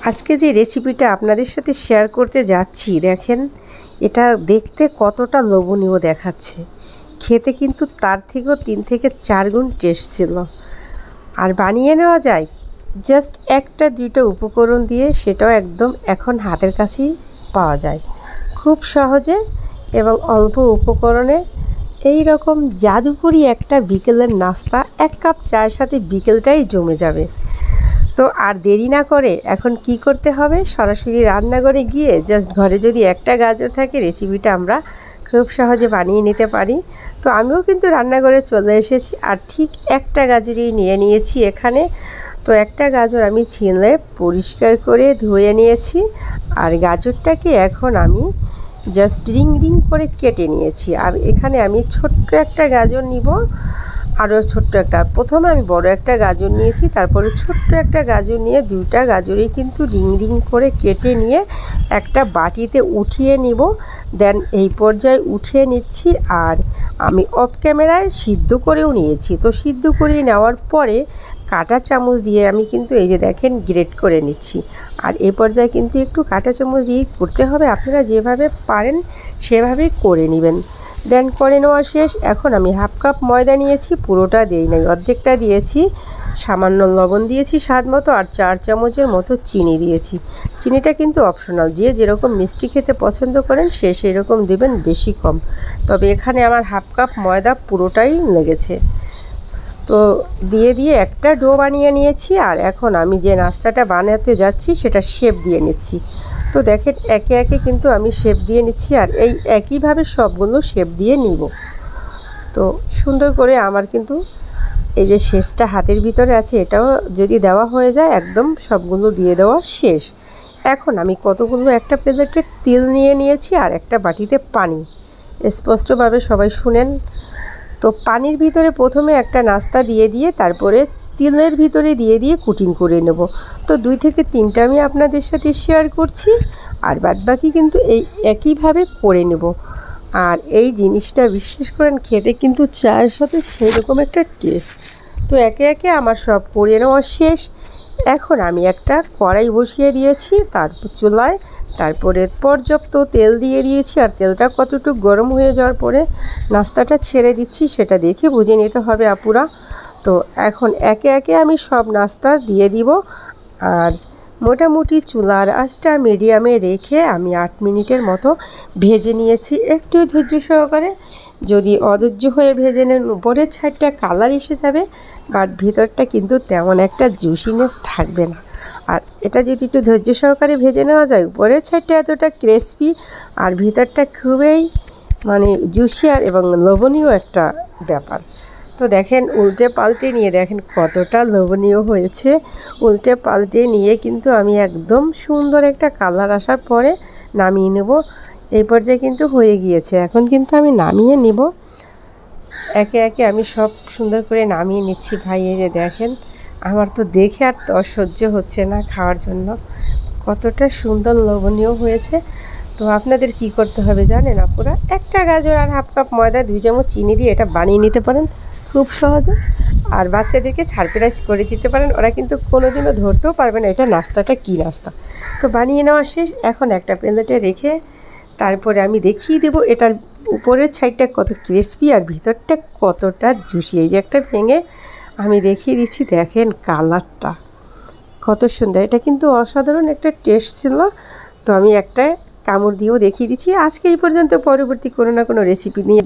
আজকে যে রেসিপিটা আপনাদের সাথে শেয়ার করতে যাচ্ছি, দেখেন এটা দেখতে কতটা লোভনীয় দেখাচ্ছে, খেতে কিন্তু তার থেকেও 3 থেকে 4 গুণ টেস্ট ছিল। আর বানিয়ে নেওয়া যায় জাস্ট 1টা 2টা উপকরণ দিয়ে, সেটাও একদম এখন হাতের কাছেই পাওয়া যায় খুব সহজে এবং অল্প উপকরণে। এই রকম জাদুকরি একটা বিকেলের নাস্তা, 1 কাপ চায়ের সাথে বিকেলটাই জমে যাবে। তো আর দেরি না করে এখন কি করতে হবে, সরাসরি রান্নাঘরে গিয়ে জাস্ট ঘরে যদি একটা গাজর থাকে, রেসিপিটা আমরা খুব সহজে বানিয়ে নিতে পারি। তো আমিও কিন্তু রান্নাঘরে চলে এসেছি আর ঠিক একটা গাজরই নিয়ে নিয়েছি এখানে। তো একটা গাজর আমি ছিলে পরিষ্কার করে ধুয়ে নিয়েছি, আর গাজরটাকে এখন আমি জাস্ট রিং রিং করে কেটে নিয়েছি। আর এখানে আমি ছোট্ট একটা গাজর নিব, আরও ছোট্ট একটা, প্রথমে আমি বড় একটা গাজর নিয়েছি, তারপরে ছোট্ট একটা গাজর নিয়ে 2টা গাজরই কিন্তু রিং রিং করে কেটে নিয়ে একটা বাটিতে উঠিয়ে নিব। দেন এই পর্যায়ে উঠিয়ে নিচ্ছি। আর আমি অফ ক্যামেরায় সিদ্ধ করেও নিয়েছি। তো সিদ্ধ করে নেওয়ার পরে কাঁটা চামচ দিয়ে আমি কিন্তু এই যে দেখেন গ্রেট করে নিচ্ছি। আর এই পর্যায়ে কিন্তু একটু কাঁটা চামচ দিয়ে করতে হবে, আপনারা যেভাবে পারেন সেভাবেই করে নেবেন। দেন করে নেওয়া শেষ। এখন আমি 1/2 কাপ ময়দা নিয়েছি, পুরোটা দেই নাই, অর্ধেকটা দিয়েছি। সামান্য লবণ দিয়েছি স্বাদ মতো, আর 4 চামচের মতো চিনি দিয়েছি। চিনিটা কিন্তু অপশনাল, যে যেরকম মিষ্টি খেতে পছন্দ করেন সে সেরকম দেবেন, বেশি কম। তবে এখানে আমার 1/2 কাপ ময়দা পুরোটাই লেগেছে। তো দিয়ে একটা ডো বানিয়ে নিয়েছি। আর এখন আমি যে নাস্তাটা বানাতে যাচ্ছি সেটা শেপ দিয়ে নিচ্ছি। তো দেখেন একে একে কিন্তু আমি শেপ দিয়ে নিচ্ছি, আর এই একইভাবে সবগুলো শেপ দিয়ে নিব। তো সুন্দর করে আমার কিন্তু এই যে শেষটা হাতের ভিতরে আছে, এটাও যদি দেওয়া হয়ে যায় একদম সবগুলো দিয়ে দেওয়া শেষ। এখন আমি কতগুলো একটা প্লেটে তেল নিয়ে নিয়েছি আর একটা বাটিতে পানি, স্পষ্টভাবে সবাই শুনেন। তো পানির ভিতরে প্রথমে একটা নাস্তা দিয়ে তারপরে তেলের ভিতরে দিয়ে কুটিং করে নেব। তো 2 থেকে 3টা আমি আপনাদের সাথে শেয়ার করছি, আর বাদবাকি কিন্তু এই একইভাবে করে নেব। আর এই জিনিসটা বিশ্বাস করেন খেতে কিন্তু চায়ের সাথে সেই রকম একটা টেস্ট। তো একে একে আমার সব করে নেওয়া শেষ। এখন আমি একটা কড়াই বসিয়ে দিয়েছি তারপর চুলায়, তারপরে পর্যাপ্ত তেল দিয়ে দিয়েছি। আর তেলটা কতটুকু গরম হয়ে যাওয়ার পরে নাস্তাটা ছেড়ে দিচ্ছি, সেটা দেখে বুঝে নিতে হবে আপুরা। তো এখন একে একে আমি সব নাস্তা দিয়ে দিব। আর মোটামুটি চুলার আঁচটা মিডিয়ামে রেখে আমি 8 মিনিটের মতো ভেজে নিয়েছি, একটু ধৈর্য সহকারে। যদি অধৈর্য হয়ে ভেজে নেন উপরের সাইডটা কালার এসে যাবে, বাট ভিতরটা কিন্তু তেমন একটা জুসিনেস থাকবে না। আর এটা যদি একটু ধৈর্য সহকারে ভেজে নেওয়া যায়, উপরের সাইডটা এতটা ক্রিসপি আর ভিতরটা খুবই জুসিয়ার এবং লোভনীয় একটা ব্যাপার। তো দেখেন উল্টে পাল্টে নিয়ে দেখেন কতটা লোভনীয় হয়েছে। উল্টে পাল্টে নিয়ে কিন্তু আমি একদম সুন্দর একটা কালার আসার পরে নামিয়ে নেব। এই পর্যায়ে কিন্তু হয়ে গিয়েছে, এখন কিন্তু আমি নামিয়ে নেব। একে একে আমি সব সুন্দর করে নামিয়ে নিচ্ছি। ভাই এই যে দেখেন, আমার তো দেখে আর সহ্য হচ্ছে না খাওয়ার জন্য, কতটা সুন্দর লোভনীয় হয়েছে। তো আপনাদের কি করতে হবে জানেন আপুরা, একটা গাজর আর 1/2 কাপ ময়দা 2 চামচ চিনি দিয়ে এটা বানিয়ে নিতে পারেন খুব সহজে। আর বাচ্চাদেরকে সারপ্রাইজ করে দিতে পারেন, ওরা কিন্তু কোনোদিনও ধরতেও পারবে না এটা নাস্তাটা কী নাস্তা। তো বানিয়ে নেওয়া শেষ। এখন একটা প্লেটে রেখে তারপরে আমি দেখিয়ে দেবো এটার উপরের সাইডটা কত ক্রিসপি আর ভিতরটা কতটা জুসি। এই যে একটা ভেঙে আমি দেখিয়ে দিচ্ছি, দেখেন কালারটা কত সুন্দর। এটা কিন্তু অসাধারণ একটা টেস্ট ছিল। তো আমি একটা কামড় দিয়েও দেখিয়ে দিচ্ছি। আজকে এই পর্যন্ত, পরবর্তী কোনো না কোনো রেসিপি নিয়ে